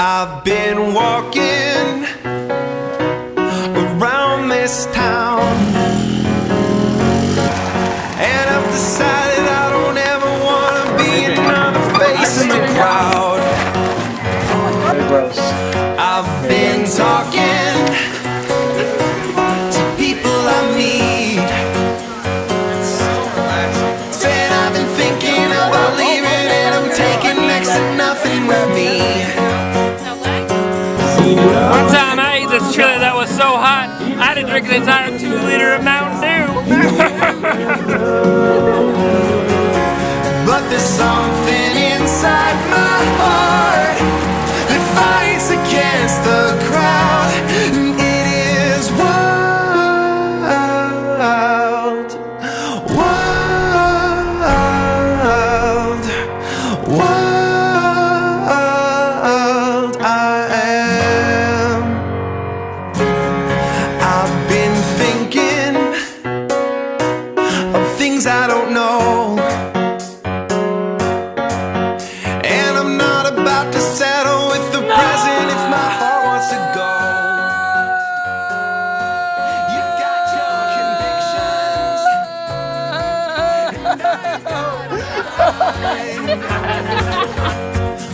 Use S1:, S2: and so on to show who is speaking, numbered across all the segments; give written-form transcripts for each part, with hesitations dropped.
S1: I've been walking around this town, and I've decided I don't ever want to be another face in the crowd. I've been talking to people I meet, saying I've been thinking about leaving, and I'm taking next to nothing with me.
S2: One time I ate this chili that was so hot, I had to drink an entire 2-liter of Mountain Dew.
S1: But there's something inside my heart that fights against the crowd, and it is wild, wild, wild I am. I've been thinking of things I don't know, and I'm not about to settle with the present if my heart wants to go. You got your convictions,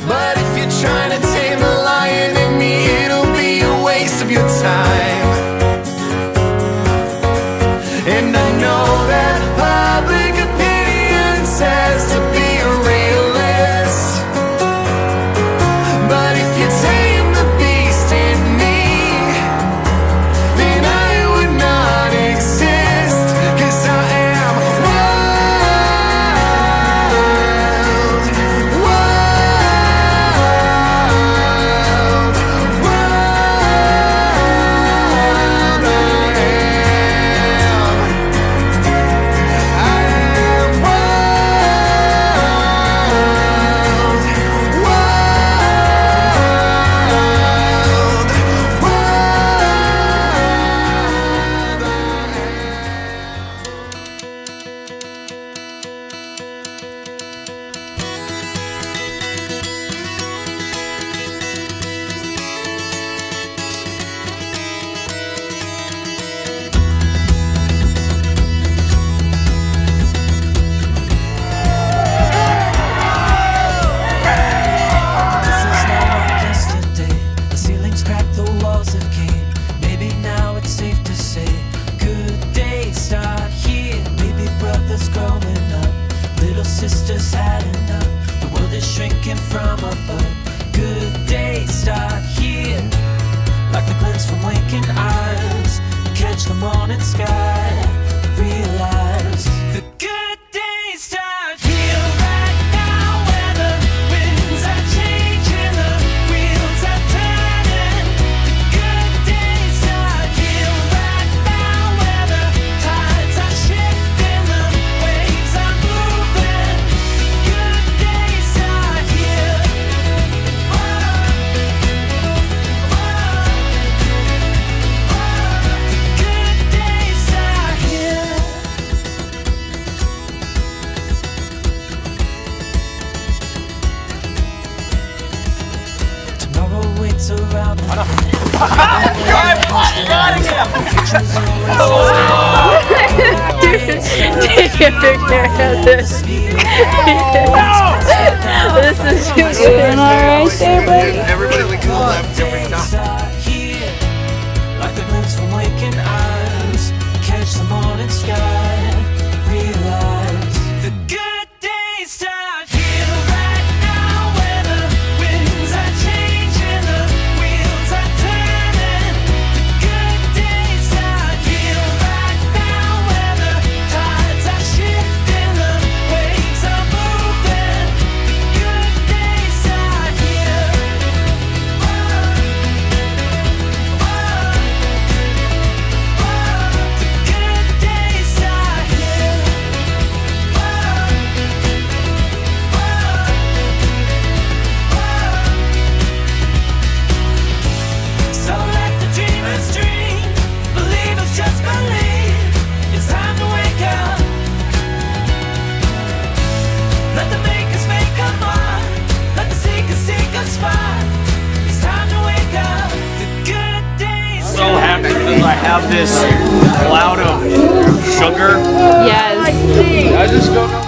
S1: but if you're trying to tame the lion in me, it'll be a waste of your time. And I know that public opinion says to be a realist, but if you tame the beast in me, then I would not exist, 'cause I am wild, wild, wild I am. I am wild, wild,
S3: This is not like yesterday. The ceilings cracked, the walls have caved. Maybe now it's safe to say, good days start here. Maybe brothers growing up, little sisters had enough. The world is shrinking from above. Good days start here, like the glint from waking eyes. Catch the morning sky, realize the good days start here right now, where the winds are changing, the wheels are turning. The good days start here right now, where the tides are shifting, the waves are moving. Good days start here. Good days start here. Tomorrow waits around the bend.
S4: Take a picture of this. This is you doing alright there, buddy?
S1: Everybody like to the left every time.
S3: Start here, like the glints from waking eyes. Catch the morning sky, realize the good days start here right now, where the winds are changing, the wheels are turning. The good days start here right now, where the tides are shifting, the waves are moving. The good days start here. Whoa, whoa.
S5: have this cloud of sugar.
S4: Yes.
S5: I just don't know.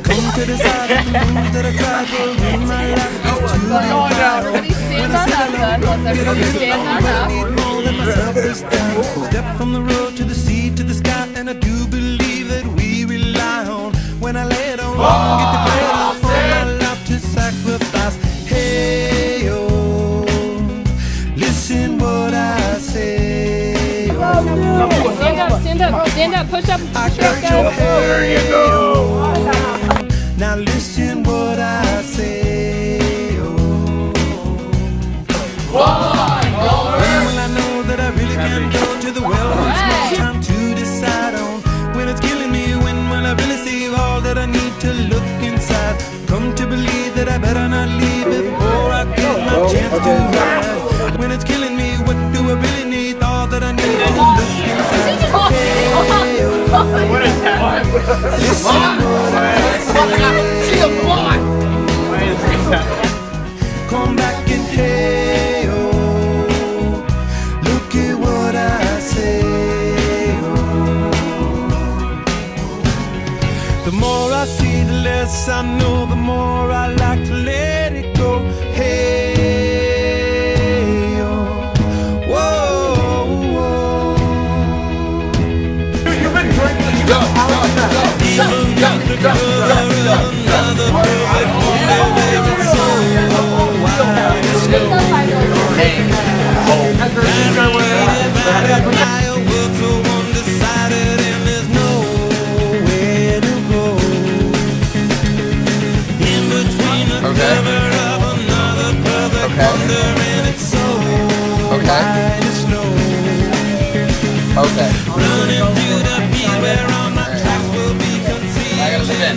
S3: Come to the side of the moves that I tried to ruin my life.
S4: Everybody stand on up, let's everybody stand on up.
S3: Step from the road to the sea to the sky, and I do believe that we rely on. When I lay it on, get the bread off on my life to sacrifice. Hey, oh, listen what I say.
S4: Stand up, stand up, stand up, push up,
S3: I
S4: push up,
S3: got your
S4: guys.
S3: there you go. Now listen what I say. Oh. When will I know that I really can go to the well? It's more time to decide on. When it's killing me, when will I really see all that I need to look inside? Come to believe that I better not leave before I get my chance to ride. When it's killing me, what do I really need? All that I need to look inside. Hey, oh.
S5: What is that?
S3: Listen what I come back and hey, oh, look at what I say, oh. The more I see, the less I know, the more I like to let it go. Hey, oh, whoa, whoa.
S5: You've been drinking. Go.
S6: Okay. I gotta spin.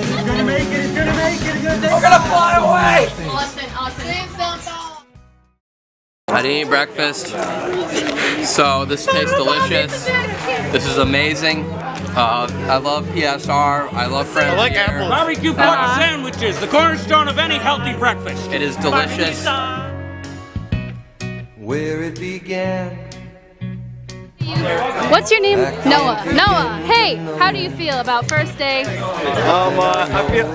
S5: He's gonna make it. He's gonna make it. He's gonna take it. We're gonna fly away.
S4: Austin, please don't fall.
S6: I didn't eat breakfast, so this tastes delicious. This is amazing. I love PSR. I love Friends. I like apples.
S2: Barbecue pork sandwiches, the cornerstone of any healthy breakfast.
S6: It is delicious.
S3: Where it began.
S4: What's your name? Noah. Noah, hey, how do you feel about first day?
S7: I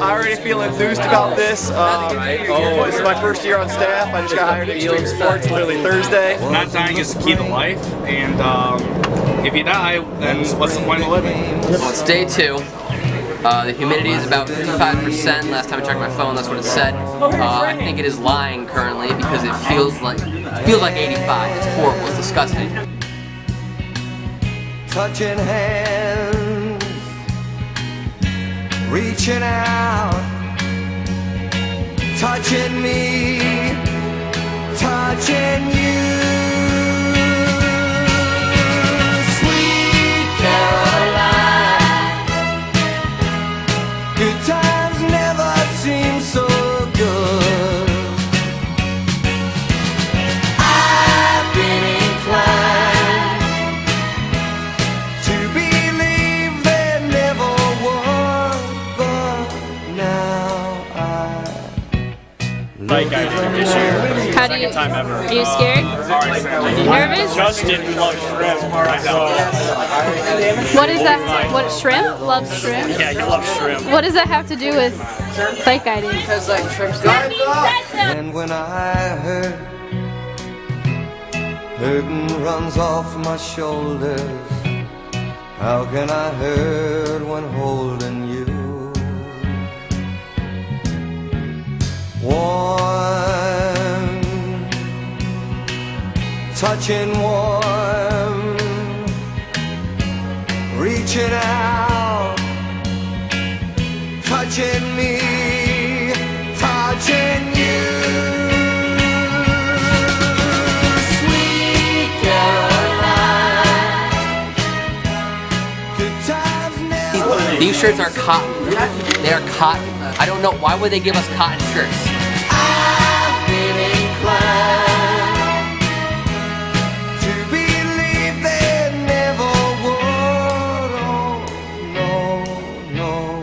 S7: already feel enthused about this. This is my first year on staff. I just got hired at Extreme Sports literally Thursday.
S5: Not dying is the key to life, and if you die, then what's the point of living?
S6: Well, it's day 2. The humidity is about 55%. Last time I checked my phone, that's what it said. I think it is lying currently because it feels like 85. It's horrible. It's disgusting.
S3: Touching hands, reaching out, touching me, touching you. Sweet Caroline, good times never seem so good. I've been inclined
S5: Like I did this year.
S4: How do you?
S8: Second time ever.
S4: Are you scared? Nervous?
S8: Justin loves shrimp.
S4: What is that? What shrimp? Loves shrimp.
S8: Yeah, he loves shrimp.
S4: What does that have to do with bike guiding?
S6: Because like shrimp's
S1: And when I hurt, hurting runs off my shoulders. How can I hurt when holding you? Warm, touching warm, reaching out, touching me, touching you. Sweet Caroline, good times never.
S6: These shirts are cotton. They are cotton. I don't know, why would they give us cotton shirts?
S1: I've been inclined to believe they never would. Oh, no, no.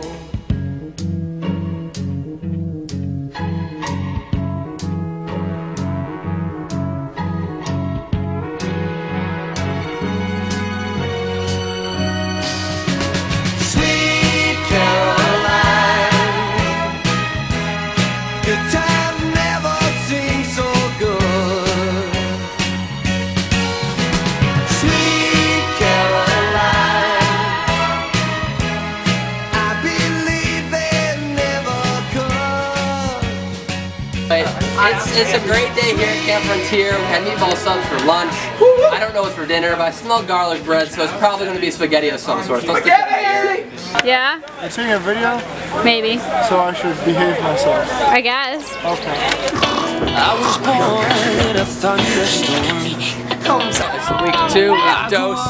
S1: Sweet Caroline, good times never seem so good. Sweet Caroline, I believe they never could.
S6: It's a great day here at Camp Frontier. We had meatball subs for lunch. I don't know what's for dinner, but I smell garlic bread, so it's probably going to be spaghetti of some sort.
S4: Yeah?
S9: You're taking a video,
S4: Maybe.
S9: so I should behave myself.
S4: I guess.
S9: Okay.
S3: I was born in a thunderstorm.
S6: It's week 2 of Dose.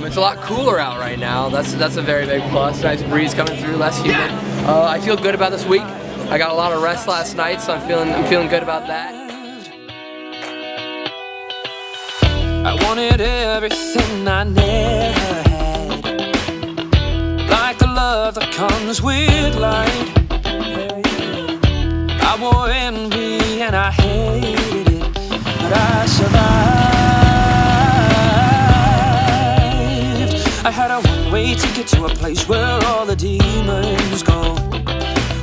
S6: It's a lot cooler out right now. That's a very big plus. Nice breeze coming through, less humid. I feel good about this week. I got a lot of rest last night, so I'm feeling good about that.
S3: I wanted everything I never had, like the love that comes with light. I wore envy and I hated it, but I survived. I had a one-way ticket to a place where all the demons go,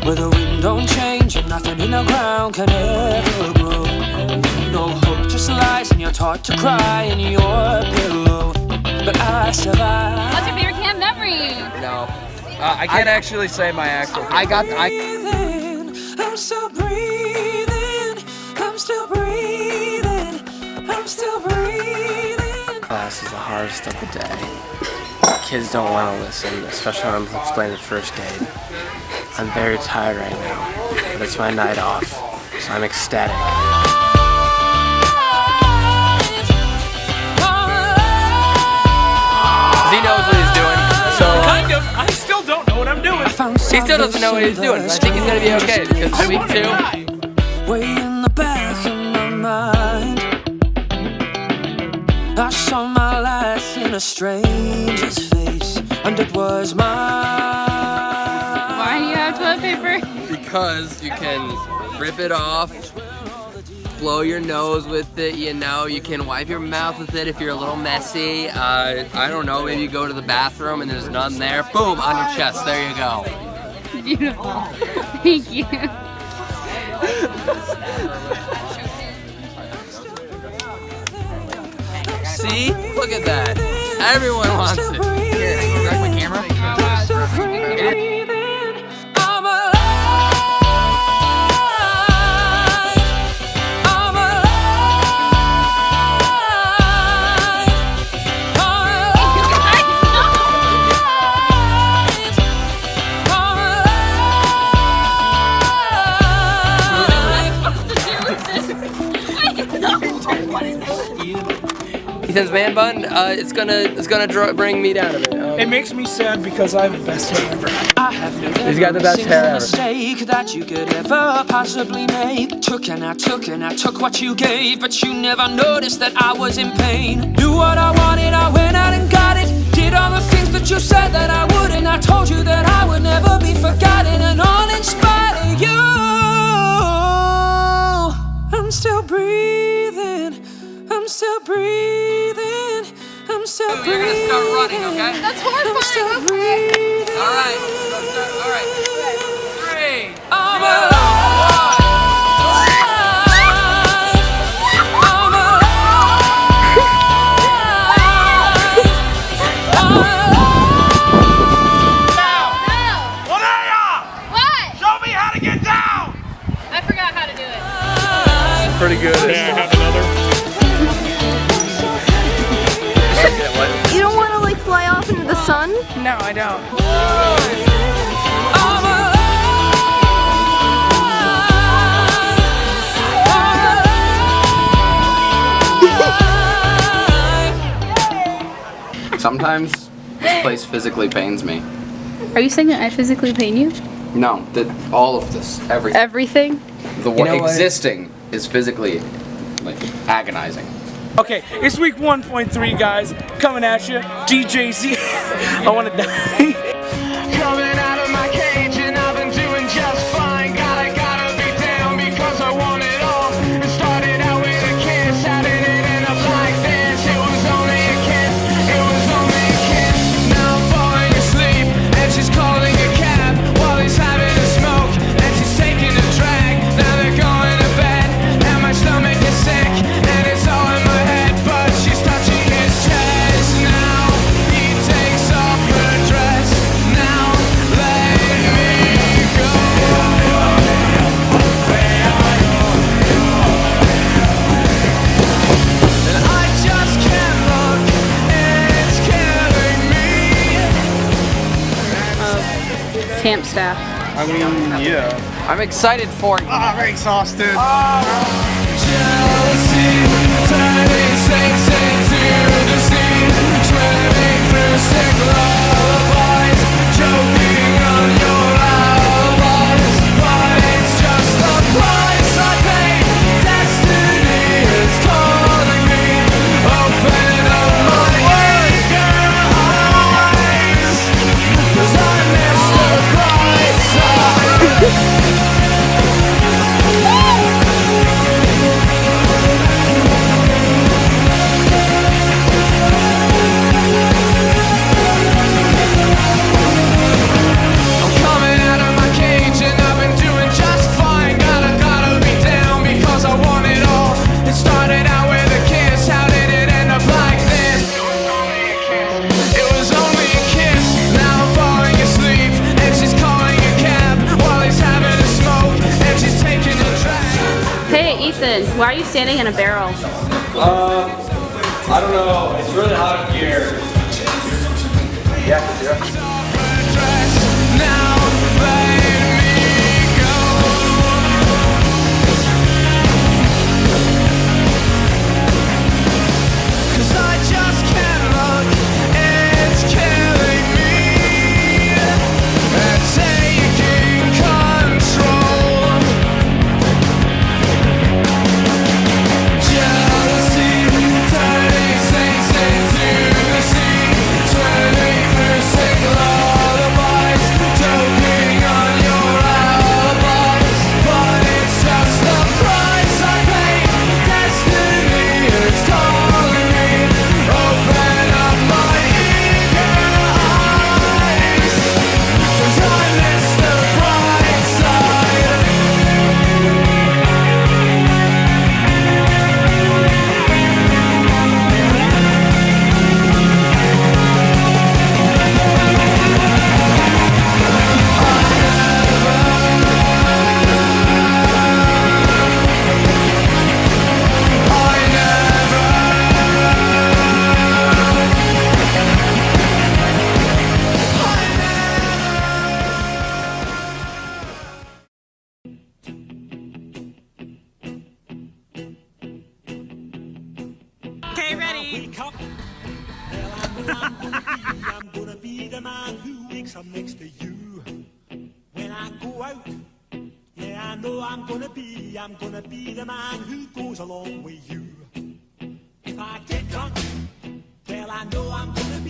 S3: where the wind don't change and nothing in the ground can ever grow. No hope, just lies, and you're taught to cry in your pillow. But I survived.
S4: What's your favorite camp memory?
S6: No.
S5: I can't actually say my actual.
S3: I'm still breathing. I'm still breathing. I'm still breathing.
S10: Class is the hardest of the day. Kids don't want to listen, especially when I'm explaining first aid. I'm very tired right now, but it's my night off, so I'm ecstatic.
S6: He knows what he's doing, so
S2: Kind of. I still don't know what I'm doing.
S6: he still doesn't know what he's doing. But I think he's gonna be okay because it's week 2.
S3: Way in the back of my mind, I saw my life in a stranger's face, and it was mine.
S4: Why do you have toilet paper?
S6: Because you can rip it off, blow your nose with it, you know, you can wipe your mouth with it if you're a little messy. I don't know, maybe you go to the bathroom and there's none there. Boom, on your chest, there you go.
S4: Beautiful. Thank you.
S6: See? Look at that. Everyone wants it. Here, can you grab my camera?
S3: I'm alive. I'm
S6: Ethan's man bun, it's gonna bring me down a bit.
S9: It makes me sad because I have the best hair ever.
S3: I have no
S6: He's got the best hair ever.
S3: mistake that you could ever possibly make. Took and I took what you gave, but you never noticed that I was in pain. Knew what I wanted, I went out and got it. Did all the things that you said that I wouldn't. I told you that I would never be forgotten, and all in spite of you. I'm I'm still breathing. I'm still breathing. I'm still breathing.
S6: You're gonna start running, okay?
S11: That's horrifying.
S3: I'm still breathing.
S6: All right. All right. 3, 2, 1.
S5: Pretty good.
S8: May I have another?
S11: You don't want to like fly off into the sun?
S4: No, I don't.
S12: Sometimes this place physically pains me.
S4: Are you saying that I physically pain you?
S12: No, that all of this, everything.
S4: Everything?
S12: The existing is physically like agonizing.
S9: Okay, it's week 1.3, guys. Coming at you, DJZ. I want to die.
S1: Coming out of my cage and I've been doing just fine. Gotta be down because I want it all. It started out with a kiss. How did it end up like this? It was only a kiss. It was only a kiss. Now I'm falling asleep and she's calling a cab while he's having a smoke and she's taking a drag. Now they're going to bed and my stomach is sick and it's all in my head, but she's touching his chest. Now he takes off her dress. Now let me go. And I just can't look, it's killing me.
S4: Camp staff.
S5: I mean, yeah.
S12: I'm excited for you.
S5: I'm exhausted.
S1: Jealousy, turning saints into the sea, swimming through sick lullabies, choking on your alibis, but it's just the price I pay. Destiny is calling me. Open up my eager eyes, 'cause I missed the bright side.
S4: Why are you standing in a barrel?
S7: I don't know. It's really hot in here. Yeah.
S3: Okay, ready?
S13: I'm gonna be the man who wakes up next to you when I go out. Yeah, I know I'm gonna be the man who goes along with you. If I get drunk, well, I know I'm gonna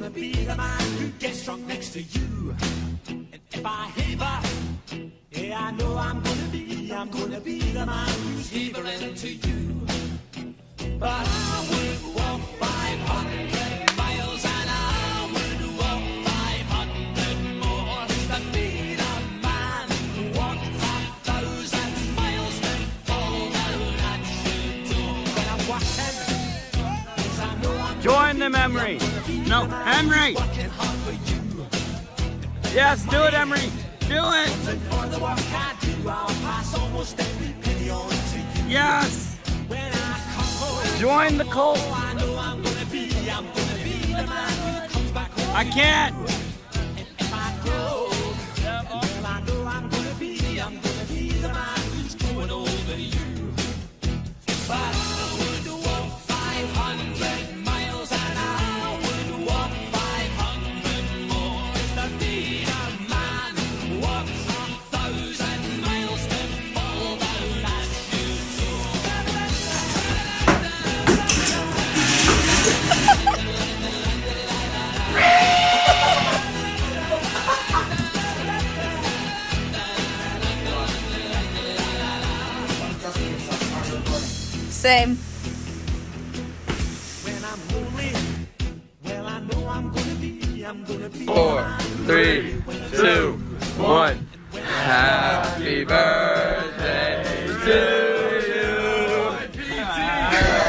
S13: be the man who gets drunk next to you. And if I heaver, yeah, I know I'm gonna be I'm gonna be the man who's equivalent to you. But I would walk 500 miles and I would walk 500 more to be the man who walked 1,000 miles to fall down at your door. When I'm walking, 'cause I know I'm
S14: Join them, Emery. No, Emery. Yes, do it, Emery. Do it.
S13: for the work I do, I'll pass almost every penny on to you.
S14: Yes.
S13: When I come home,
S14: Join the cult.
S13: I know I'm gonna be the man who comes back home.
S14: I can't.
S13: If I grow, well, I know I'm gonna be the man who's growing over you. But I would walk 500 miles and I would walk 500 more to be the man who walks 1,000 miles to fall down at your
S4: Same.
S13: When I'm lonely, well, I know I'm gonna be
S10: 4, 3, 2, 1. Happy birthday to you.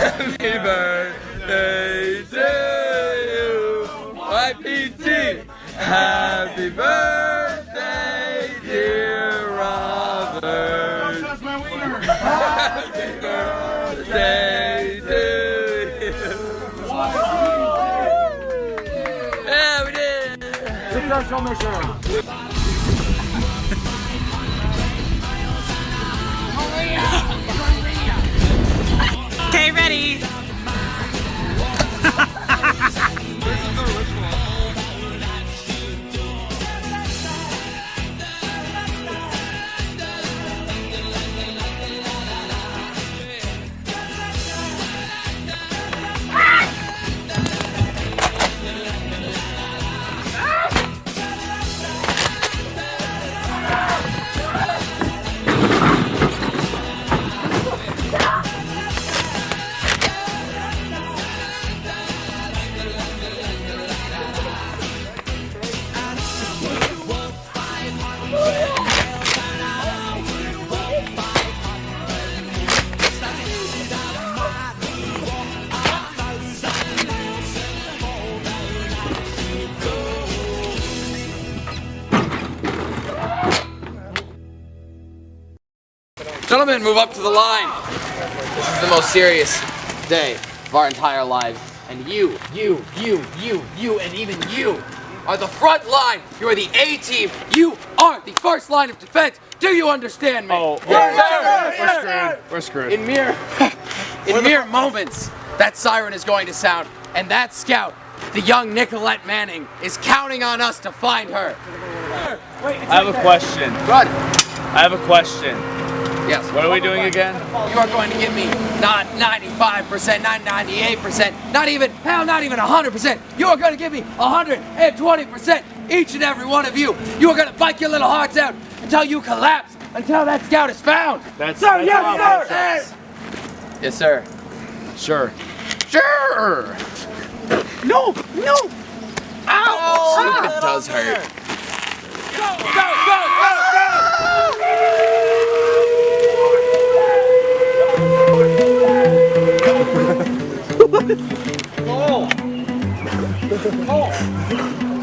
S10: Happy birthday to you. YPT. Happy birthday, dear Robert. Happy birthday to you. Yeah, we did.
S14: Successful mission.
S15: Okay, ready.
S12: Gentlemen, move up to the line. This is the most serious day of our entire lives. And you, and even you are the front line. You are the A team. You are the first line of defense. Do you understand me?
S5: Oh, yeah. We're screwed.
S12: In mere moments, that siren is going to sound, and that scout, the young Nicolette Manning, is counting on us to find her.
S5: I have a question.
S12: Run.
S5: I have a question.
S12: Yes.
S5: What are we doing again?
S12: You are going to give me not 95%, not 98%, not even 100%. You are going to give me 120%, each and every one of you. You are going to bike your little hearts out until you collapse, until that scout is found.
S5: That's
S12: yes, sir. Yes, sir.
S5: Sure.
S12: Sure.
S15: No. Ow.
S12: It does hurt.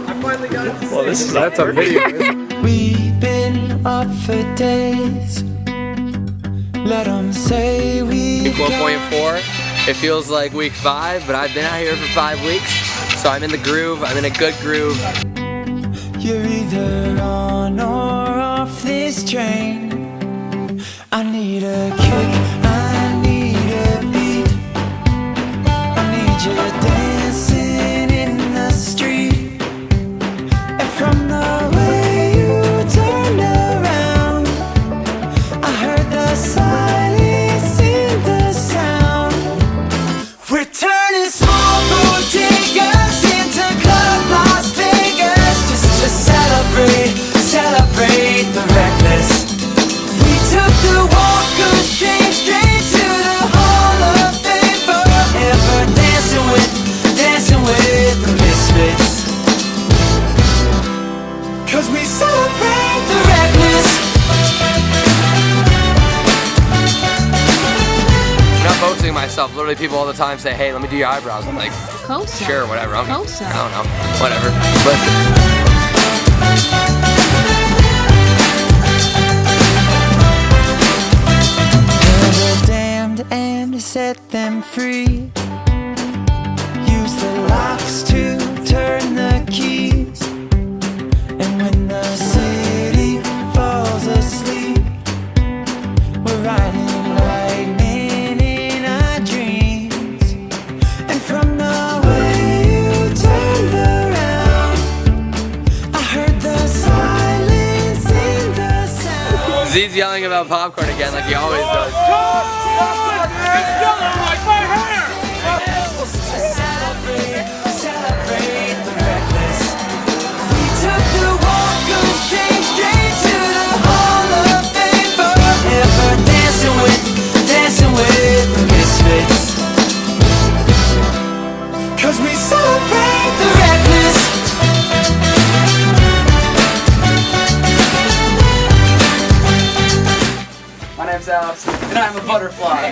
S7: I finally got it to
S5: Well, that's a video.
S3: We've been up for days. Let them say we've
S6: 1.4. It feels like week 5, but I've been out here for 5 weeks, so I'm in the groove. I'm in a good groove.
S3: You're either on or off this train. I need a kick, I need a beat. I need you dancing in the street. And from the way you turned around, I heard the silence in the sound. We're turning small bodegas into Club Las Vegas, just to celebrate the reckless. We took the
S6: exposing myself. Literally, people all the time say, "Hey, let me do your eyebrows." I'm like,
S11: Kosa.
S6: "Sure, whatever." I don't know, whatever.
S3: They're damned and set them free. Use the locks to turn the keys. And when the city falls asleep, we're riding lightning in our dreams. And from the way you turned around, I heard the silence in the sound.
S6: Z's yelling about popcorn again like he always does.
S3: Celebrate the reckless. We took the walk of shame straight to the Hall of Fame. Forever dancing with the misfits. 'Cause we celebrate the reckless.
S12: My name's Alex, and I'm a butterfly.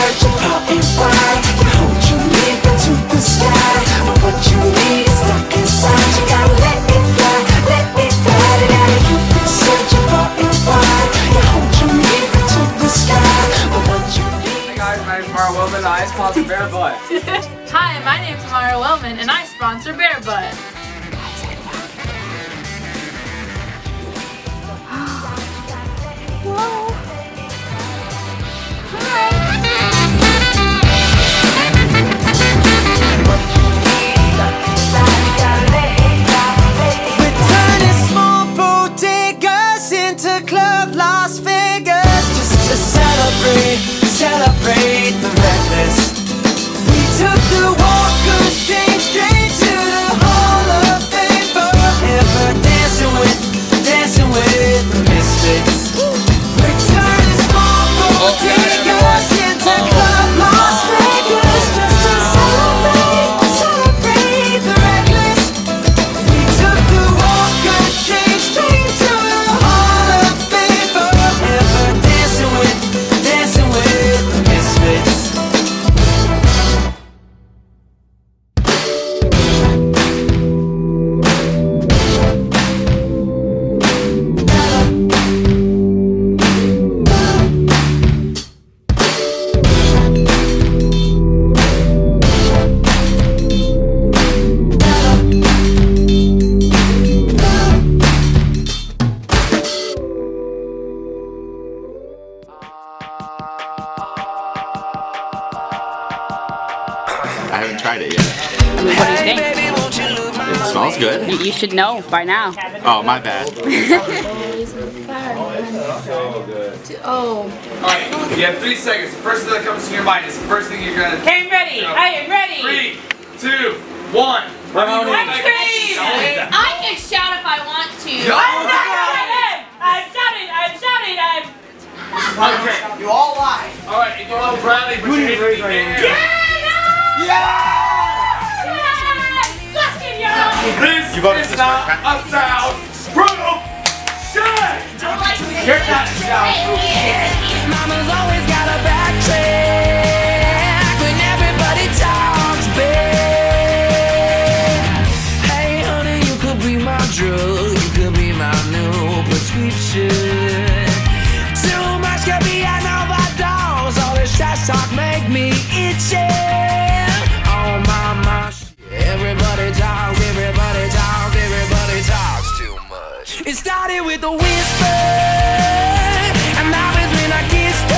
S3: Searching far and wide, you hold your mirror to the sky. But what you need is stuck inside. You gotta let it fly tonight. You've been searching far and wide, you hold your mirror to the sky. But what you need.
S12: Hey guys, my name's Mara Wilman, and I sponsor Bear Butt.
S16: Hi, my name's Mara Wellman, and I sponsor Bear Butt.
S11: Whoa.
S3: We're turning small bodegas into Club Las Vegas just to celebrate the reckless. We took the walk of shame straight to the Hall of Fame. Forever dancing with the misfits. We're turning small bodegas into Club Las Vegas just to celebrate the reckless. We took the walk of shame straight to the Hall of Fame. Forever dancing with the misfits.
S17: I haven't tried it yet.
S18: What do you think?
S17: It smells good.
S18: You should know by now.
S17: Oh, my bad.
S16: Oh.
S12: Alright, you have 3 seconds. The first thing that comes to your mind is the first thing you're gonna.
S15: Okay, I'm ready. I am ready.
S12: 3, 2, 1.
S15: Ice cream!
S16: I can shout if I want to.
S15: I'm shouting.
S12: Okay, you all lie. Alright, if you love Bradley, put your hands in the air. This is not a soundproof shit! You're not soundproof.
S3: Mama's always got a backtrack when everybody talks big. Hey honey, you could be my drug, you could be my new prescription. Too much could be an overdose. All this trash talk make me itchy. Oh mama, everybody talks too much. It started with a whisper, and now it's when I kissed her,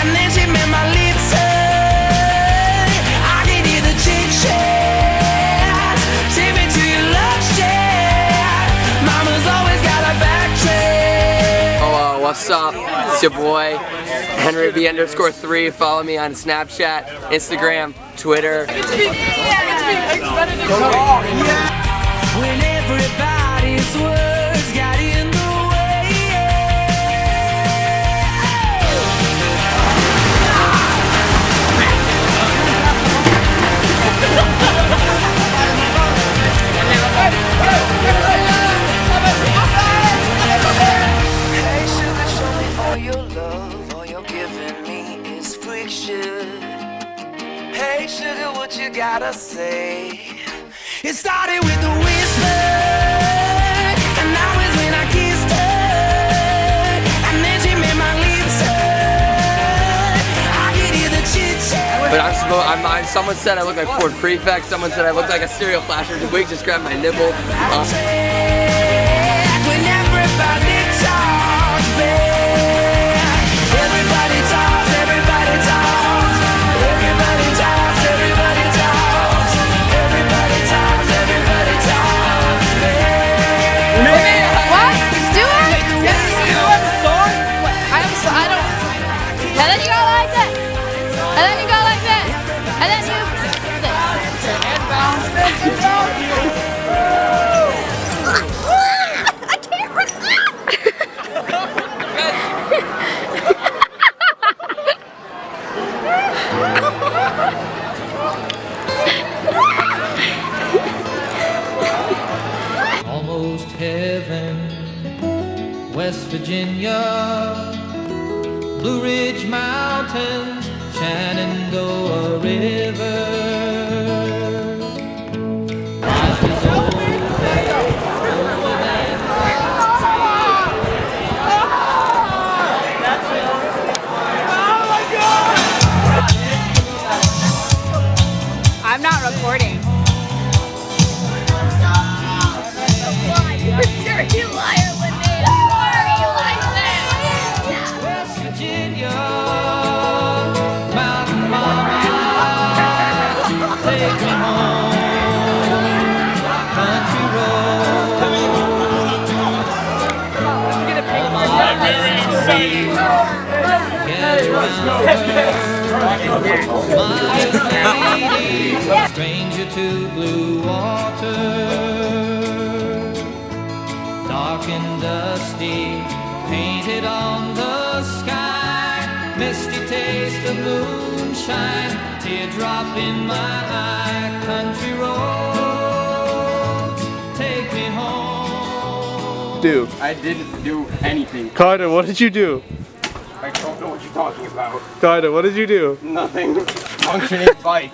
S3: and then she made my lips hurt. I can hear the chick chat. Take me to your love shack. Mama's always got a backtrack.
S6: Oh, what's up? It's your boy, HenryB_3. Follow me on Snapchat, Instagram, Twitter.
S3: When everybody's words got in the way. way. It started with a whisper, and that was when I kissed her, and then she made my lips hurt. I could hear the chit-chat.
S6: But someone said I look like Ford Prefect. Someone said I look like a cereal flasher. Wig just grabbed my nipple.
S3: When everybody talks, babe. Everybody talks, everybody talks. Everybody talks, everybody talks. Everybody talks, everybody talks, babe.
S11: What? Stuart? You want a sword? I don't. And then you go like that. And then you go like that. And then you. And bounce. I can't
S3: Almost heaven, West Virginia, Blue Ridge Mountains, Shenandoah River. Life is
S18: I'm not recording.
S11: You're a liar, Linnea. Why are you like that?
S3: West Virginia, Mountain Mama, take me home, country road.
S2: Very exciting.
S3: Get around her, stranger to blue water. Dark and dusty, painted on the sky, misty taste of moonshine, teardrop in my eye, country roads, take me home.
S10: Do. I didn't do anything.
S9: Carter, what did you do?
S10: I don't know what you're talking about.
S9: Carter, what did you do?
S10: Nothing. Functioning bike.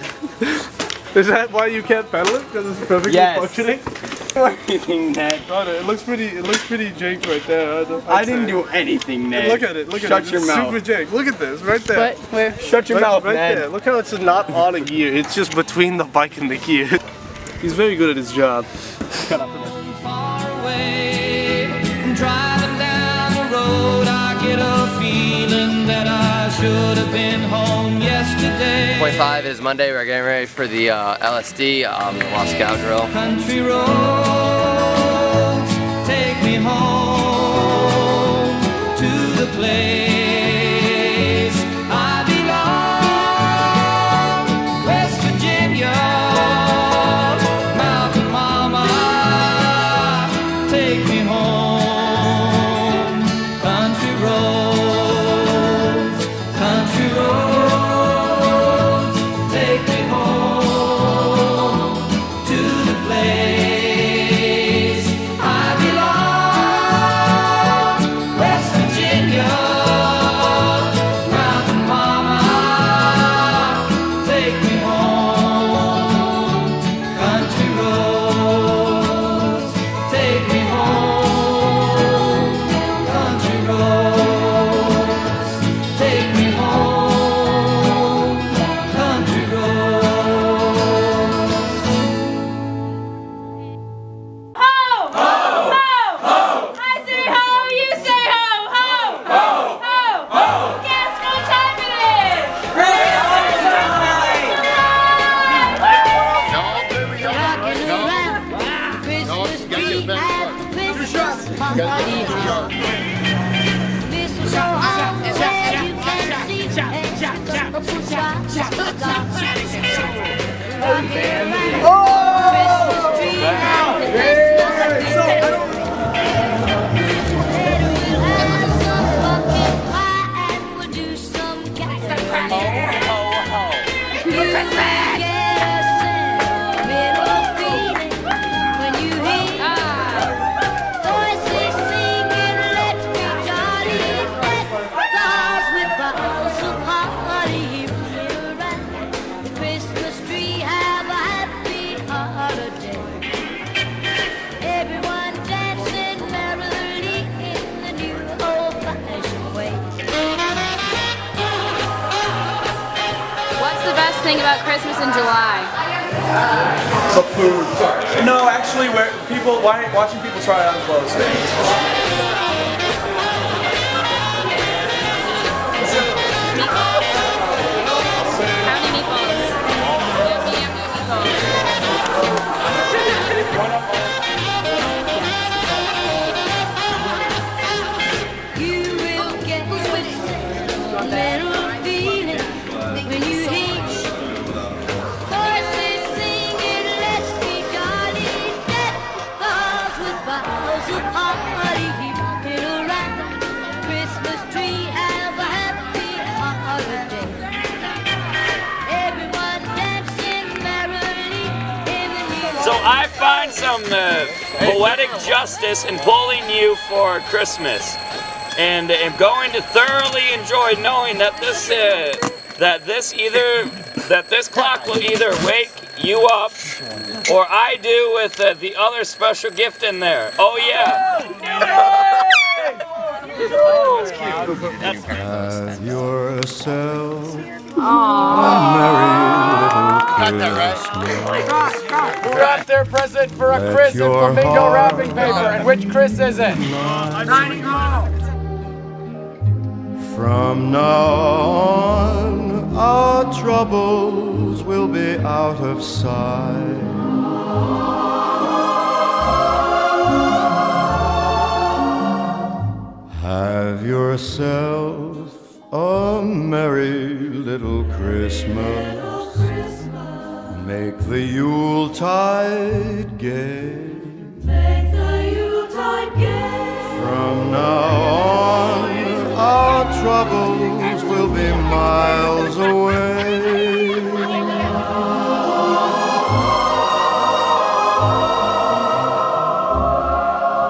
S9: Is that why you can't pedal it? Because it's perfectly
S10: Yes.
S9: functioning?
S10: Anything, Ned.
S9: Carter, it looks pretty jank right there.
S10: I didn't do anything, Ned.
S9: Look at it, look at it.
S10: Shut your
S9: It's
S10: mouth.
S9: super jank. Look at this, right there.
S18: What? Where?
S10: Shut your
S9: right,
S10: mouth,
S9: right
S10: Ned.
S9: there. Look how it's not on a gear. It's just between the bike and the gear. He's very good at his job. Cut up
S3: Far away, driving down the road, I get a feeling that I should have been home yesterday.
S6: 25 is Monday. We're getting ready for the LSD, Moscow drill.
S3: Country roads, take me home to the place I belong. West Virginia, Mountain Mama, take me home. Country roads, country roads, take me home to the place I belong. West Virginia, Mountain Mama, take me home. Country roads, take me home. Country roads, take me home. Country roads.
S15: Ho! Ho! Ho! I say ho, you say ho! Ho! Ho! Ho! Guess what time it is?
S11: Christmas tree, have a happy thing about Christmas in July?
S7: The food. No, actually, watching people try on clothes.
S11: How many meatballs? Medium
S15: You will get a little feeling when you hear voices singing, let's be jolly, deck the halls with boughs of holly, keep it around Christmas tree, have a happy holiday. Everyone dancing merrily in the new
S2: So I find some poetic justice in pulling you for Christmas, and am going to thoroughly enjoy knowing that this clock will either wake you up, or I do with the other special gift in there. Oh yeah.
S19: Have yourself
S15: a
S19: merry little
S12: Who wrapped their present for a Chris in flamingo wrapping paper? And which Chris is it? Tiny Hall.
S19: From now on, our troubles will be out of sight. Have yourself a merry little Christmas. Make the Yuletide gay.
S15: Make the Yuletide gay.
S19: From now on, our troubles will be miles away.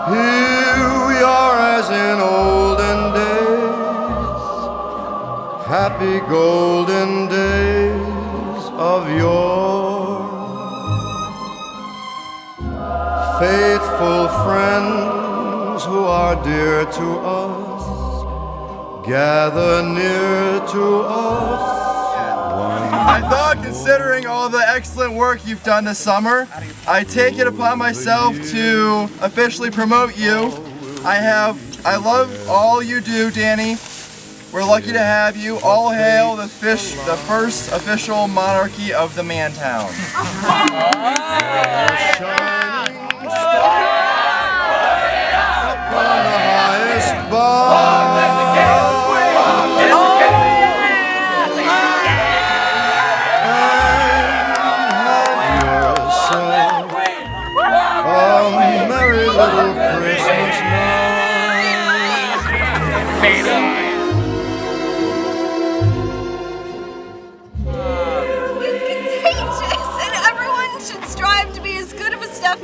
S19: Here we are as in olden days, happy golden days of yore. Faithful friends who are dear to us, gather near to us.
S7: I thought, considering all the excellent work you've done this summer, I take it upon myself to officially promote you. I love all you do, Danny. We're lucky to have you. All hail the first official monarchy of the Mantown.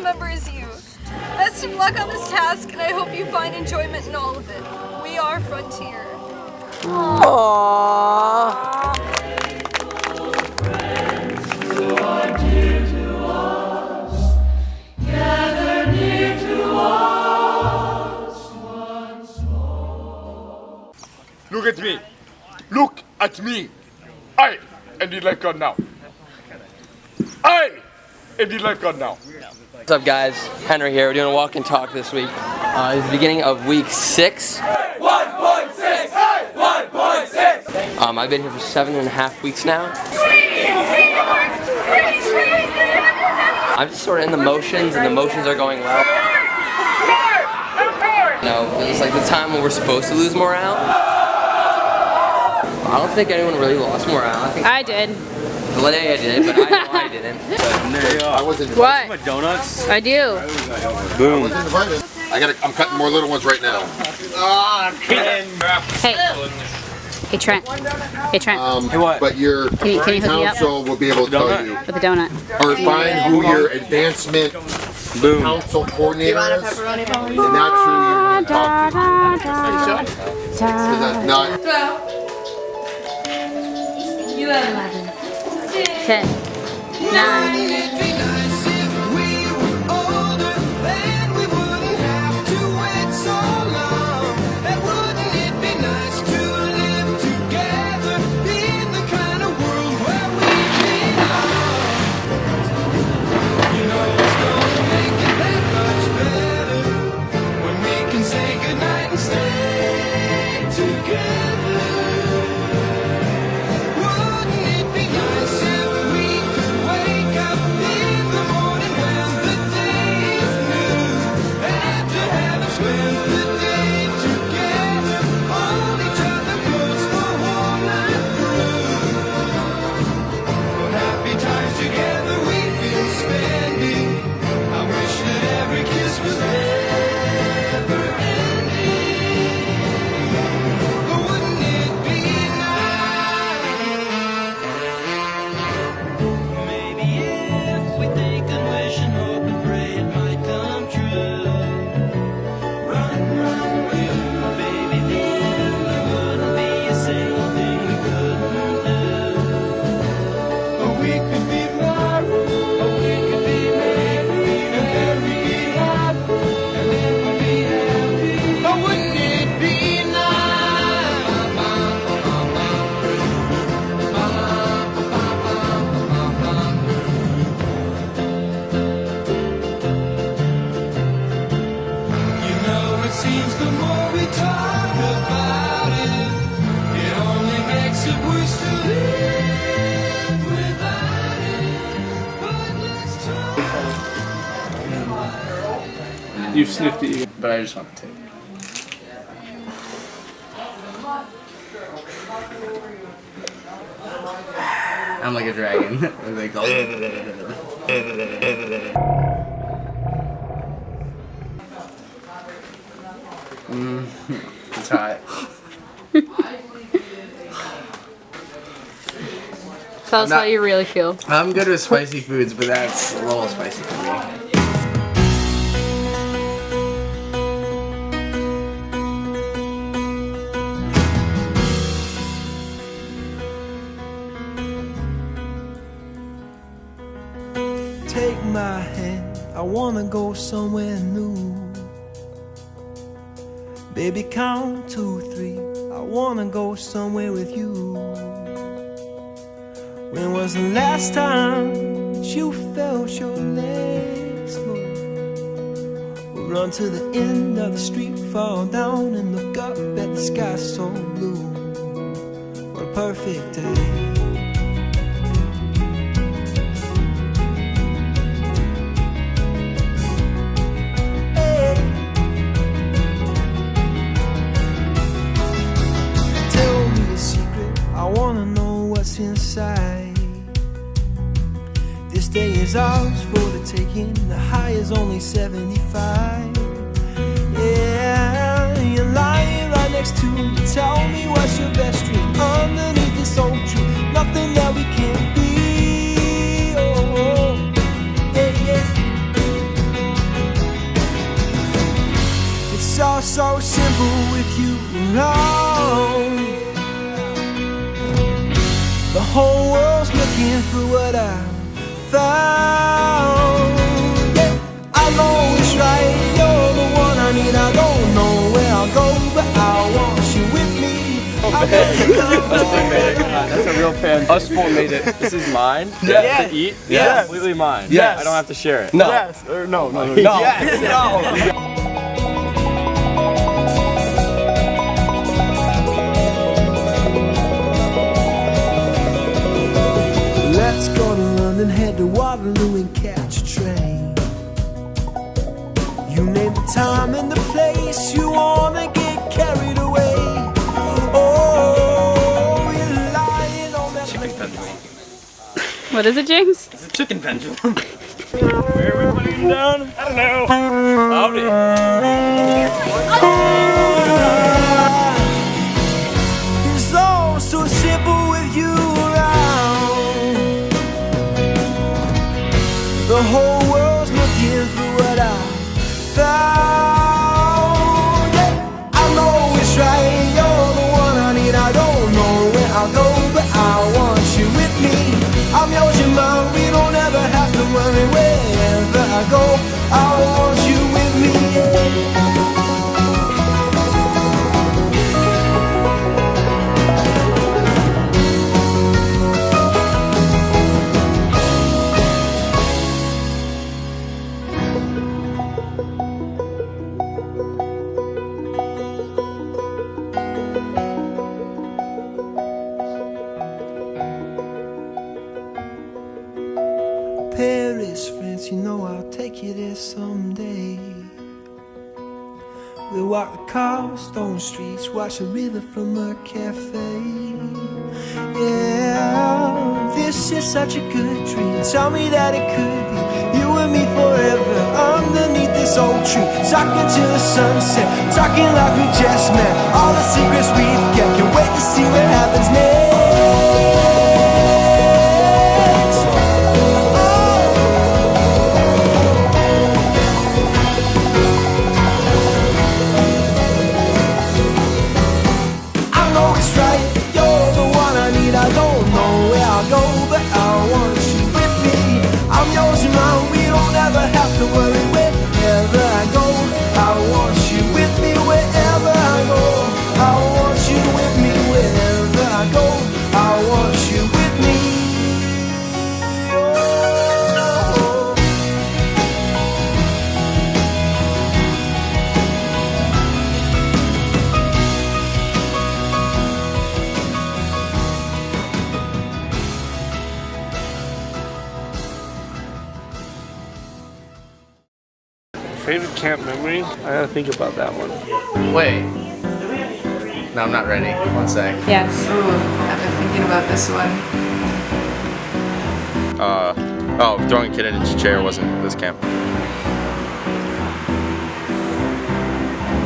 S20: Member as you. Best of luck on this task, and I hope you find enjoyment in all of it. We are Frontier.
S21: Look at me. Look at me. I am the lifeguard now. I am the lifeguard now.
S6: What's up, guys? Henry here. We're doing a walk and talk this week. It's the beginning of week 6.
S15: 1.6! 1.6!
S6: I've been here for 7.5 weeks now. I'm just sort of in the motions, and the motions are going well. No, it's like the time when we're supposed to lose morale. I don't think anyone really lost morale.
S18: I did.
S6: Linnea did, but I know I didn't.
S22: I wasn't
S18: What?
S22: invited. Donuts?
S18: I do.
S22: Boom. I'm cutting more little ones right now.
S18: Hey. Hey, Trent. Hey, Trent.
S22: But your
S18: Can you hook me up?
S22: council will be able to tell you.
S18: With a donut.
S22: Or find who your advancement council coordinator is. And that's who you're going to talk to. Because that's not...
S15: 11.
S11: 10. 9.
S9: You've sniffed it, but I just want to take it.
S12: I'm like a dragon. They call It's hot.
S18: Tell us how you really feel.
S12: I'm good with spicy foods, but that's a little spicy for me.
S3: Take my hand, I wanna go somewhere new. Baby, count 2, 3, I wanna go somewhere with you. When was the last time that you felt your legs move? We'll run to the end of the street, fall down and look up at the sky so blue. What a perfect day. I wanna know what's inside. This day is ours for the taking. The high is only 75. Yeah, you're lying right next to me. Tell me what's your best dream underneath this old tree. Nothing that we can't be. Oh, yeah, yeah. It's all so simple with you around. The whole world's looking for what I found. Yeah, I know it's right, you're the one I need. I don't know where I'll go, but I want you with me.
S10: That's a real fan. Us four made it. This is mine.
S9: Yeah.
S10: To eat.
S9: Yeah.
S10: Completely mine.
S9: Yes.
S10: I don't have to share it.
S9: No. Yes. Or no.
S10: Yes.
S9: No.
S3: Let's go to London, head to Waterloo and catch a train. You name the time and the place, you wanna get carried away. Oh, you're lying on that
S10: Chicken pendulum.
S18: What is it, James?
S10: It's a chicken pendulum.
S2: Where are we putting him down? I don't know. Howdy.
S3: It's all so simple with you around. The whole world's looking for what I found. Yeah, I know it's right, you're the one I need. I don't know where I'll go, but I want you with me. I'm yours, you're mine, we don't ever have to worry. Wherever I go, I want you with me. Paris, France, you know I'll take you there someday. We'll walk the cobblestone streets, watch the river from a cafe. Yeah, this is such a good dream. Tell me that it could be you and me forever underneath this old tree, talking till the sunset, talking like we just met. All the secrets we've kept, can't wait to see what happens next. To worry wherever I go, I want you with me wherever I go. I want you with me wherever I go. I want
S9: Favorite camp memory? I gotta think about that one.
S12: Wait. No, I'm not ready. One sec.
S18: Yes.
S1: Ooh, I've been thinking about this one.
S17: Oh, throwing a kid in his chair wasn't this camp.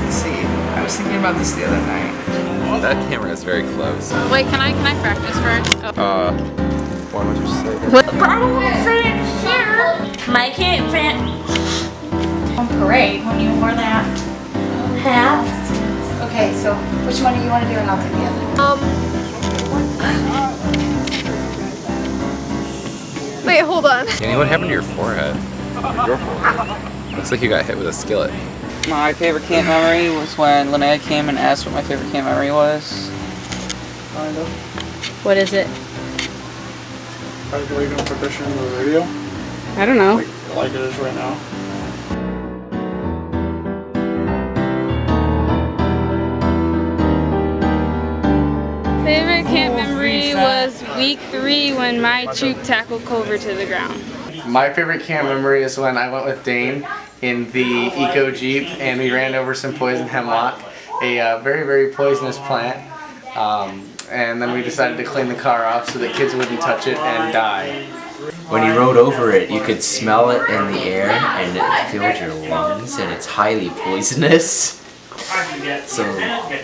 S1: Let's see. I was thinking about this the other night.
S17: That camera is very close.
S16: Wait, can I practice first? Oh.
S17: Why would you say that?
S15: I don't want to say it here. My camp fan. On parade when you wore that hat.
S1: Okay, so which one do you want to do and I'll take the other?
S20: Wait, hold on.
S17: Danny, what happened to your forehead? Your forehead. Looks like you got hit with a skillet.
S8: My favorite camp memory was when Linnea came and asked what my favorite camp memory was.
S18: What is it?
S9: Graduating tradition on the radio.
S18: I don't know.
S9: Like it is right now.
S18: Favorite camp memory was week 3 when my troop tackled Culver to the ground.
S12: My favorite camp memory is when I went with Dane in the Eco Jeep and we ran over some poison hemlock, a very, very poisonous plant. And then we decided to clean the car off so that kids wouldn't touch it and die.
S23: When you rode over it, you could smell it in the air and it filled your lungs, and it's highly poisonous. So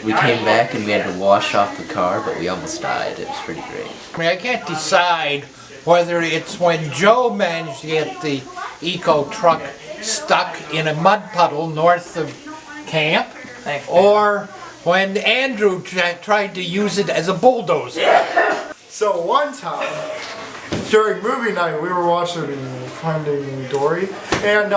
S23: we came back and we had to wash off the car, but we almost died. It was pretty great.
S24: I mean, I can't decide whether it's when Joe managed to get the Eco truck stuck in a mud puddle north of camp, or when Andrew tried to use it as a bulldozer.
S7: So one time, during movie night, we were watching Finding Dory, and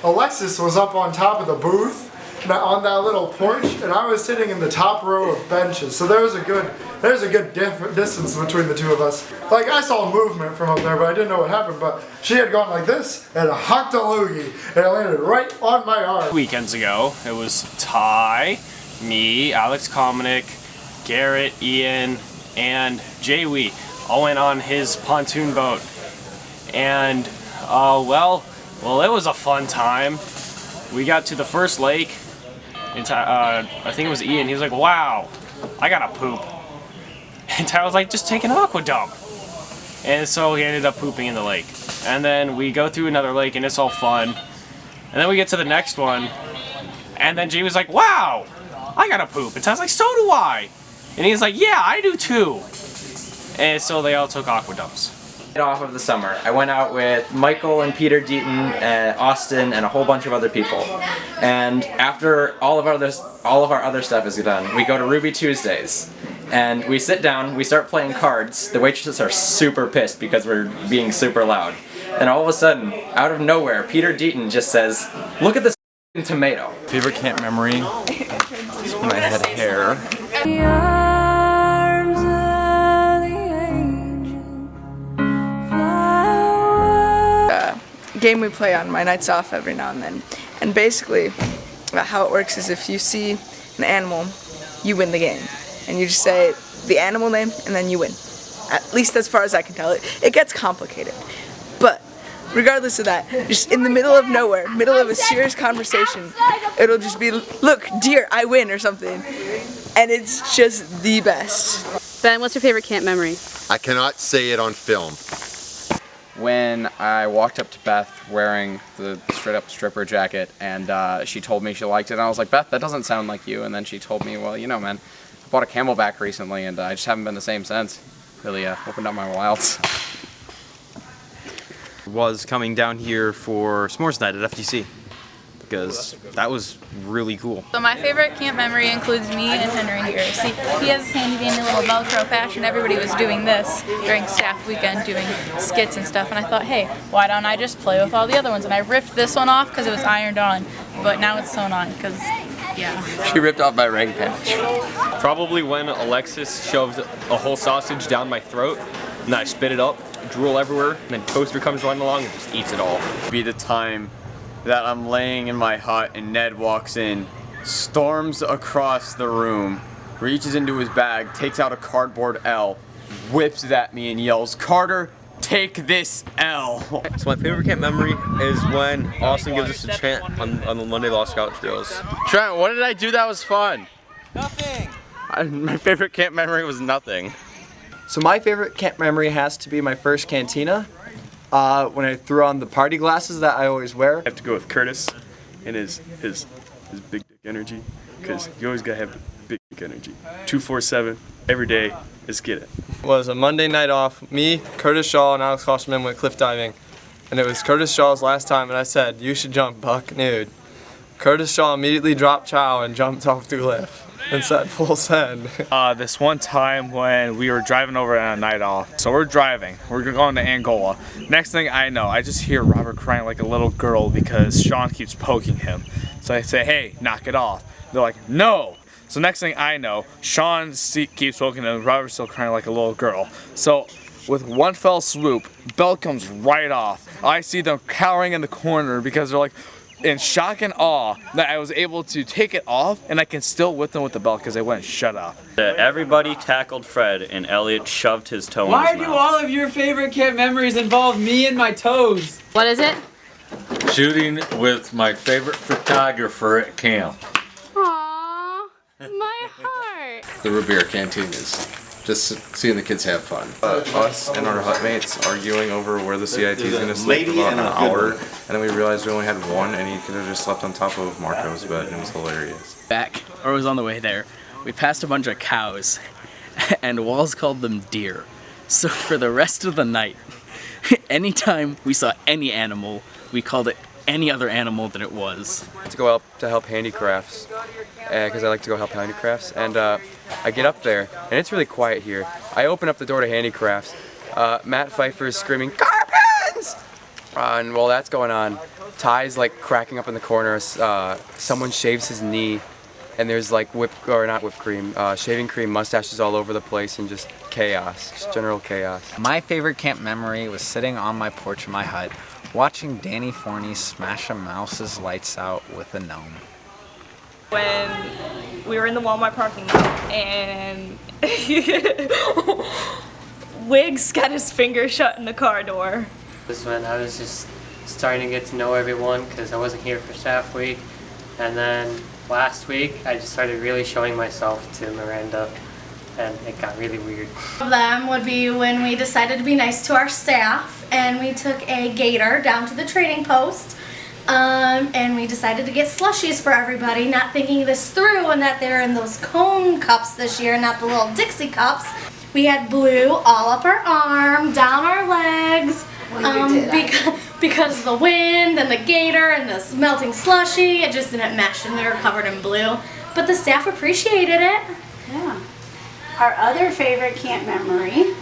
S7: Alexis was up on top of the booth on that little porch, and I was sitting in the top row of benches. So there's a good distance between the two of us. Like, I saw movement from up there, but I didn't know what happened. But she had gone like this and hucked a loogie, and it landed right on my arm.
S25: Weekends ago, it was Ty, me, Alex Kominick, Garrett, Ian, and Jay Wee all went on his pontoon boat, and well, it was a fun time. We got to the first lake, and I think it was Ian. He was like, "Wow, I gotta poop," and Ty was like, "Just take an aqua dump," and so he ended up pooping in the lake. And then we go through another lake, and it's all fun. And then we get to the next one, and then Jay was like, "Wow, I gotta poop," and Ty's like, "So do I," and he's like, "Yeah, I do too." And so they all took aqua dumps.
S26: Off of the summer, I went out with Michael and Peter Deaton, Austin, and a whole bunch of other people. And after all of our other stuff is done, we go to Ruby Tuesdays. And we sit down, we start playing cards. The waitresses are super pissed because we're being super loud. And all of a sudden, out of nowhere, Peter Deaton just says, "Look at this tomato."
S17: Favorite camp memory is when I had hair.
S1: Game we play on my nights off every now and then. And basically, how it works is if you see an animal, you win the game. And you just say the animal name and then you win. At least as far as I can tell. It gets complicated. But regardless of that, just in the middle of nowhere, middle of a serious conversation, it'll just be, "Look, dear, I win," or something. And it's just the best.
S18: Ben, what's your favorite camp memory?
S22: I cannot say it on film.
S27: When I walked up to Beth wearing the straight up stripper jacket, and she told me she liked it, and I was like, "Beth, that doesn't sound like you." And then she told me, "Well, you know, man, I bought a Camelback recently, and I just haven't been the same since." Really opened up my wilds.
S28: Was coming down here for S'mores Night at FTC, because that was really cool.
S16: So my favorite camp memory includes me and Henry here. See, he has his handy dandy little Velcro patch, and everybody was doing this during staff weekend, doing skits and stuff, and I thought, hey, why don't I just play with all the other ones? And I ripped this one off because it was ironed on, but now it's sewn on because, yeah.
S10: She ripped off my rag patch.
S25: Probably when Alexis shoved a whole sausage down my throat, and I spit it up, drool everywhere, and then Toaster comes running along and just eats it all.
S29: Be the time that I'm laying in my hut and Ned walks in, storms across the room, reaches into his bag, takes out a cardboard L, whips it at me and yells, "Carter, take this L.
S28: So my favorite camp memory is when Austin gives us a chant on the Monday Lost Scout drills.
S29: Trent, what did I do that was fun?
S27: Nothing.
S29: My favorite camp memory was nothing.
S7: So my favorite camp memory has to be my first cantina. When I threw on the party glasses that I always wear.
S2: I have to go with Curtis and his big dick energy, because you always gotta have big dick energy. 247 every day. Let's get it.
S7: It was a Monday night off. Me, Curtis Shaw, and Alex Klosterman went cliff diving. And it was Curtis Shaw's last time, and I said, "You should jump buck nude." Curtis Shaw immediately dropped chow and jumped off the cliff and said, "Full send."
S4: This one time when we were driving over on a night off. So we're driving, we're going to Angola. Next thing I know, I just hear Robert crying like a little girl because Sean keeps poking him. So I say, "Hey, knock it off." They're like, "No." So next thing I know, Sean keeps poking him, Robert's still crying like a little girl. So with one fell swoop, belt comes right off. I see them cowering in the corner because they're like in shock and awe that I was able to take it off and I can still whip them with the belt because they wouldn't shut up.
S5: Everybody tackled Fred and Elliot shoved his toe in
S8: Why
S5: his
S8: do
S5: mouth.
S8: all of your favorite camp memories involve me and my toes?
S18: What is it?
S6: Shooting with my favorite photographer at camp.
S18: Aww, my heart.
S11: The root beer canteen is just seeing the kids have fun.
S26: Us and our hut mates arguing over where the CIT is going to sleep for about an hour, and then we realized we only had one, and he could have just slept on top of Marco's bed, and it was hilarious.
S13: Back, or was on the way there, we passed a bunch of cows, and Walls called them deer. So for the rest of the night, anytime we saw any animal, we called it any other animal than it was.
S26: To go up to help handicrafts, because I like to go help handicrafts, and I get up there, and it's really quiet here. I open up the door to handicrafts. Matt Pfeiffer is screaming, "Carpens!" And while that's going on, Ty's like cracking up in the corner. Someone shaves his knee, and there's like shaving cream, mustaches all over the place, and just chaos, just general chaos.
S27: My favorite camp memory was sitting on my porch in my hut, watching Danny Forney smash a mouse's lights out with a gnome.
S14: When we were in the Walmart parking lot and Wiggs got his finger shut in the car door.
S19: This is when I was just starting to get to know everyone because I wasn't here for staff week. And then last week I just started really showing myself to Miranda and it got really weird.
S21: One of them would be when we decided to be nice to our staff and we took a gator down to the trading post. And we decided to get slushies for everybody, not thinking this through and that they're in those cone cups this year, not the little Dixie cups. We had blue all up our arm, down our legs, because of the wind and the gator and this melting slushy, it just didn't mesh and we were covered in blue. But the staff appreciated it.
S30: Yeah. Our other favorite camp memory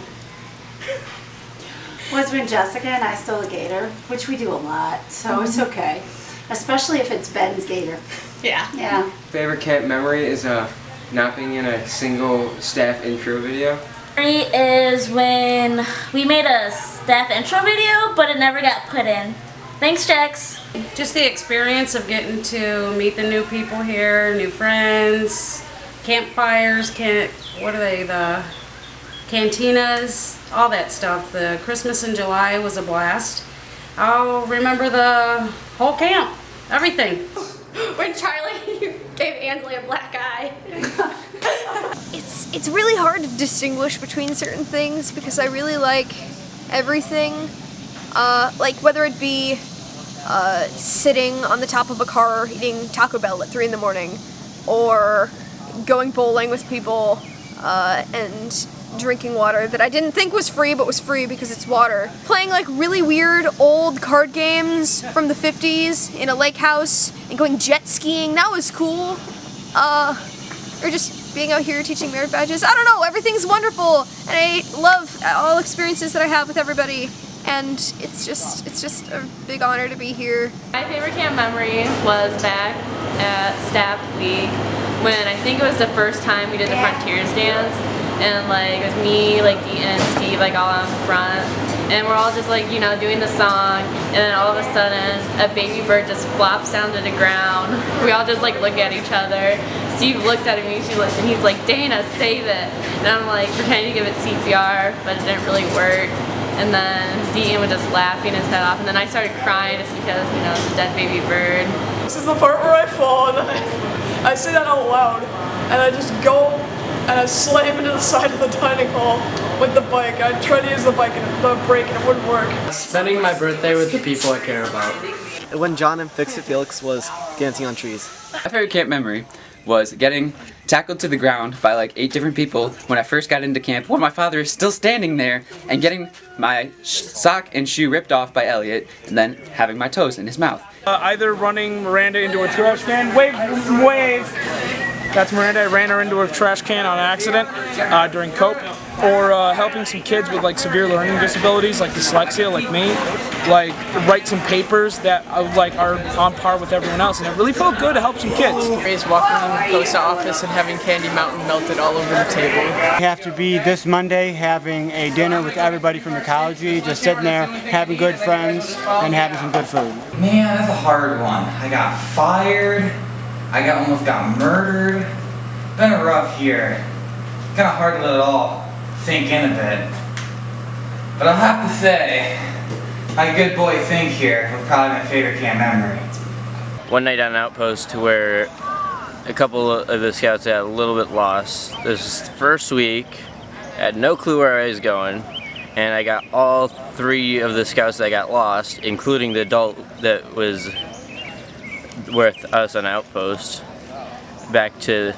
S30: was when Jessica and I stole a gator, which we do a lot, so it's okay. Especially if it's Ben's gator.
S21: Yeah.
S30: Yeah.
S31: Favorite camp memory is not being in a single staff intro video.
S32: Is when we made a staff intro video, but it never got put in. Thanks, Jax.
S33: Just the experience of getting to meet the new people here, new friends, campfires, the cantinas, all that stuff. The Christmas in July was a blast. I'll remember the whole camp, everything.
S21: When Charlie gave Ansley a black eye.
S20: It's really hard to distinguish between certain things because I really like everything. Like whether it be sitting on the top of a car eating Taco Bell at 3 in the morning, or going bowling with people and drinking water that I didn't think was free but was free because it's water. Playing like really weird old card games from the 50s in a lake house and going jet skiing, that was cool. Or just being out here teaching merit badges. I don't know, everything's wonderful and I love all experiences that I have with everybody. And it's just a big honor to be here.
S16: My favorite camp memory was back at staff week when I think it was the first time we did the Frontiers dance, and like it was me, like Deaton and Steve, like all out front, and we're all just like, you know, doing the song, and then all of a sudden a baby bird just flops down to the ground. We all just like look at each other. Steve looks at me, she looks, and he's like, "Dana, save it," and I'm like pretending to give it CPR, but it didn't really work.
S14: and then Dean was just laughing his head off, and then I started crying just because, you know, it's a dead baby bird.
S1: This is the part where I fall, and then I say that out loud, and I just go and I slam into the side of the dining hall with the bike. I tried to use the bike and the brake and it wouldn't work.
S31: Spending my birthday with the people I care about.
S3: When John and Fix It Felix was dancing on trees.
S9: My favorite camp memory was getting tackled to the ground by like 8 different people when I first got into camp, while my father is still standing there, and getting my sock and shoe ripped off by Elliot, and then having my toes in his mouth.
S4: Either running Miranda into a trash can, wave. That's Miranda. I ran her into a trash can on accident during COPE, or helping some kids with like severe learning disabilities, like dyslexia, like me, like write some papers that like are on par with everyone else, and it really felt good to help some kids.
S27: Walking in the post office and having Candy Mountain melted all over the table.
S10: We have to be this Monday having a dinner with everybody from ecology, just sitting there having good friends and having some good food.
S12: Man, that's a hard one. I got fired. I almost got murdered. Been a rough year. Kind of hard to let it all sink in a bit. But I'll have to say, my good boy Fink here was probably my favorite camp memory.
S5: One night on an outpost to where a couple of the scouts got a little bit lost. This was the first week. I had no clue where I was going, and I got all 3 of the scouts that got lost, including the adult that was with us on outpost, back to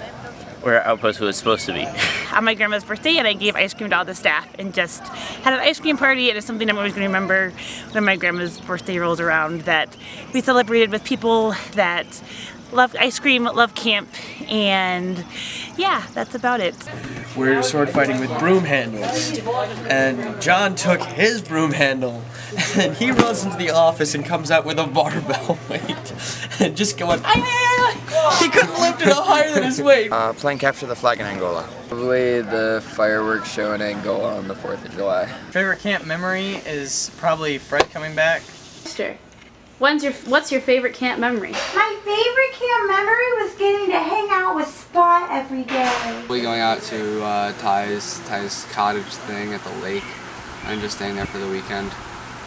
S5: where our outpost was supposed to be.
S15: On my grandma's birthday, and I gave ice cream to all the staff and just had an ice cream party, and it's something I'm always going to remember when my grandma's birthday rolls around, that we celebrated with people that love ice cream, love camp, and yeah, that's about it.
S17: We're sword fighting with broom handles, and John took his broom handle and he runs into the office and comes out with a barbell weight and just going, he couldn't lift it up higher than his weight.
S22: Playing Capture the Flag in Angola. Probably the fireworks show in Angola on the 4th of July.
S27: Favorite camp memory is probably Fred coming back.
S18: Sister, what's your favorite camp memory?
S21: My favorite camp memory was getting to hang out with Spot every day.
S27: We going out to Ty's cottage thing at the lake and just staying there for the weekend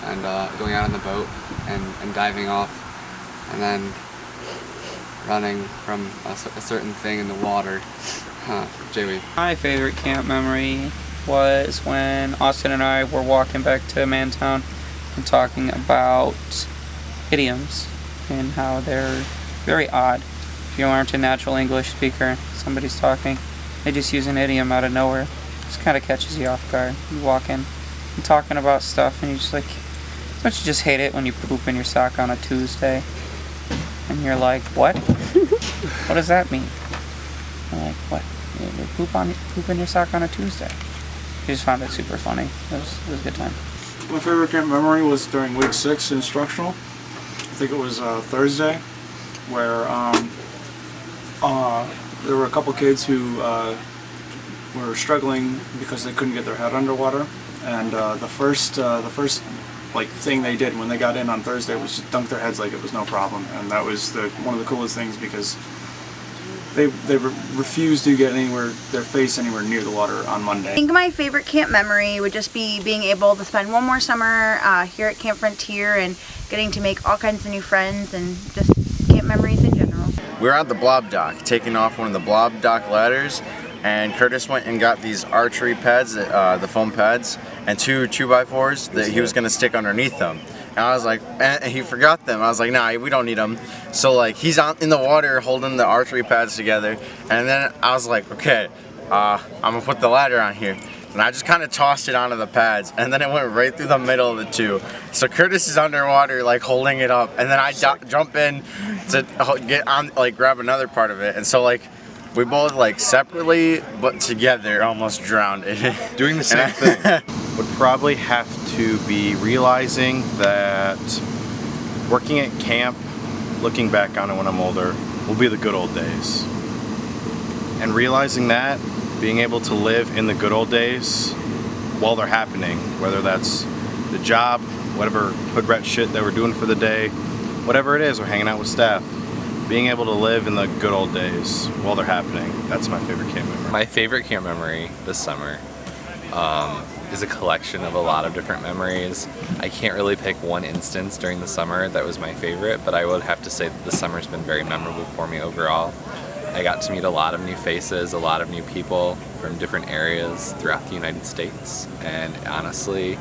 S27: and going out on the boat and diving off and then running from a certain thing in the water. Jamie.
S26: My favorite camp memory was when Austin and I were walking back to Mantown and talking about idioms and how they're very odd. If you aren't a natural English speaker, somebody's talking, they just use an idiom out of nowhere. It just kind of catches you off guard. You walk in and talking about stuff and you just like, don't you just hate it when you poop in your sock on a Tuesday? And you're like, what? What does that mean? I'm like, what? You poop in your sock on a Tuesday. I just found it super funny. It was a good time.
S23: My favorite camp memory was during week 6 instructional. I think it was Thursday, where there were a couple kids who were struggling because they couldn't get their head underwater, and the first like thing they did when they got in on Thursday was just dunk their heads like it was no problem, and that was one of the coolest things because they refused to get their face anywhere near the water on Monday.
S24: I think my favorite camp memory would just be being able to spend one more summer here at Camp Frontier and getting to make all kinds of new friends and just camp memories in general.
S25: We were at the blob dock, taking off one of the blob dock ladders, and Curtis went and got these archery pads, the foam pads, and 2 2x4s that he was going to stick underneath them. And I was like, and he forgot them. I was like, nah, we don't need them. So like, he's out in the water holding the archery pads together. And then I was like, okay, I'm gonna put the ladder on here. And I just kind of tossed it onto the pads, and then it went right through the middle of the 2. So Curtis is underwater, like holding it up, and then I jump in to get on, like grab another part of it. And so like, we both like separately, but together almost drowned in it.
S28: Doing the same thing. Would probably have to be realizing that working at camp, looking back on it when I'm older, will be the good old days. And realizing that, being able to live in the good old days while they're happening, whether that's the job, whatever hood rat shit that we're doing for the day, whatever it is, we're hanging out with staff. Being able to live in the good old days while they're happening, that's my favorite camp memory.
S29: My favorite camp memory this summer
S2: is a collection of a lot of different memories. I can't really pick one instance during the summer that was my favorite, but I would have to say that the summer's been very memorable for me overall. I got to meet a lot of new faces, a lot of new people from different areas throughout the United States, and honestly,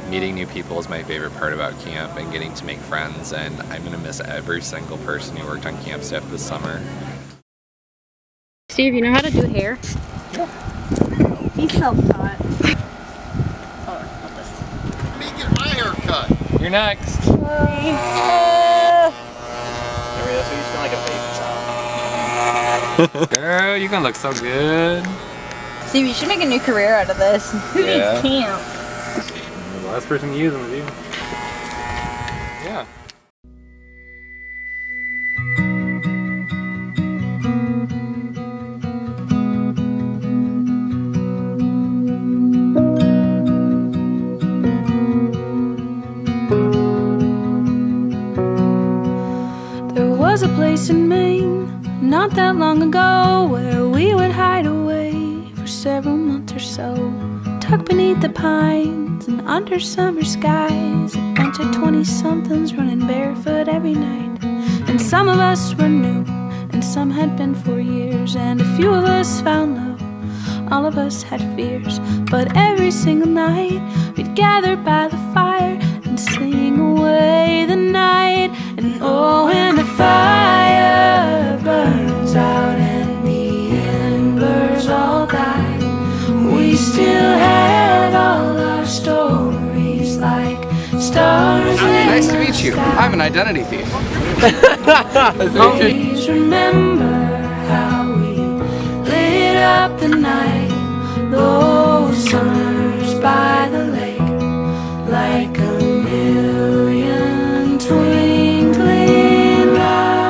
S2: meeting new people is my favorite part about camp and getting to make friends, and I'm going to miss every single person who worked on camp staff this summer.
S18: Steve, you know how to do hair?
S6: Yeah. He's self-taught.
S18: Oh,
S6: me get my hair cut.
S26: You're next. Girl, you're gonna look so good.
S24: Steve, you should make a new career out of this. Who
S26: Yeah.
S24: needs camp?
S26: The last person to use them is you. Yeah.
S7: There was a place in Maine not that long ago where we would hide away for several months or so, tucked beneath the pines and under summer skies, a bunch of 20-somethings running barefoot every night. And some of us were new and some had been for years, and a few of us found love, all of us had fears. But every single night we'd gather by the fire and sing away the night. And oh, when the fire burns out and the embers all die, we still had all our stories like stars.
S27: Nice to meet you. I'm an identity thief.
S7: Please remember how we lit up the night, those summers by the lake, like a million twinkling lights.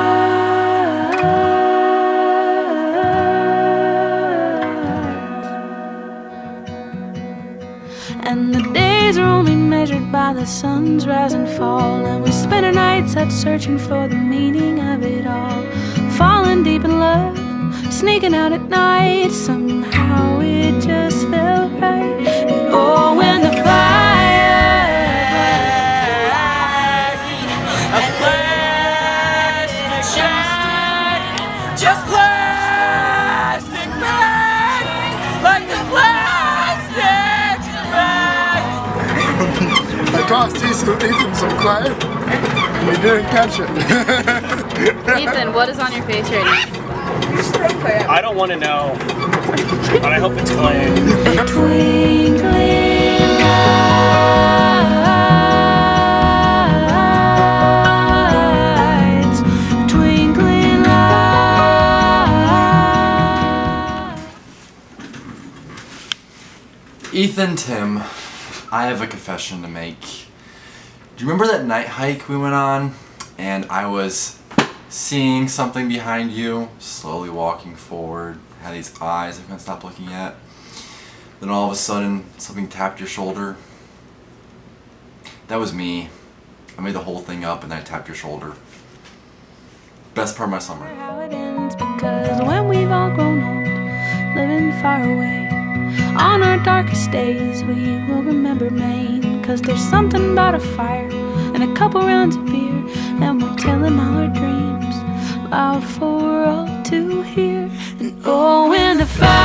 S7: And the days are only measured by the sun's rise and fall, and we spend our nights out searching for the meaning of it all, falling deep in love, sneaking out at night. Somehow it just felt right. And oh, when the fire a plastic bag, just plastic bag, like the plastic bag.
S8: I tossed Ethan some clay, and he didn't catch it.
S18: Ethan, what is on your face right now?
S17: I don't want to know, but I hope it's clay.
S7: Twinkling lights, twinkling lights.
S11: Ethan, Tim, I have a confession to make. Do you remember that night hike we went on? And I was seeing something behind you, slowly walking forward, had these eyes I couldn't stop looking at. Then all of a sudden, something tapped your shoulder. That was me. I made the whole thing up and then I tapped your shoulder. Best part of my summer.
S7: How it ends, because when we've all grown old, living far away, on our darkest days we will remember Maine. Cause there's something about a fire and a couple rounds of beer, and we're telling all our dreams loud for all to hear. And oh, when the fire